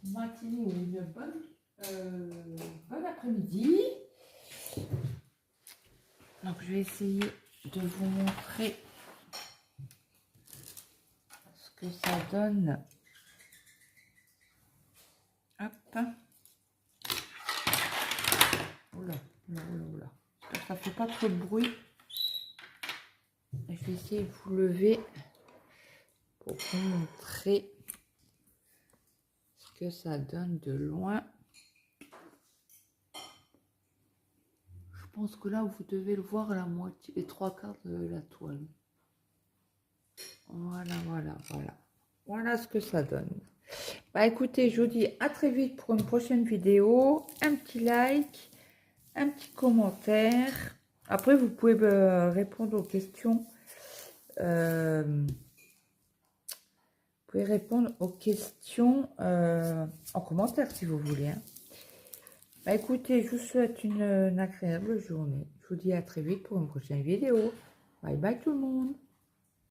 matinée ou une bonne après-midi. Donc je vais essayer de vous montrer ce que ça donne. Hop. Oula, oula, oula, oula. J'espère que ça fait pas trop de bruit. Je vais essayer de vous lever pour vous montrer ce que ça donne de loin. Je pense que là, vous devez le voir à la moitié, les 3/4 de la toile. Voilà, voilà, voilà. Voilà ce que ça donne. Bah écoutez, je vous dis à très vite pour une prochaine vidéo. Un petit like, un petit commentaire. Après, vous pouvez répondre aux questions pouvez répondre aux questions en commentaire si vous voulez. Hein. Bah, écoutez, je vous souhaite une agréable journée. Je vous dis à très vite pour une prochaine vidéo. Bye bye tout le monde.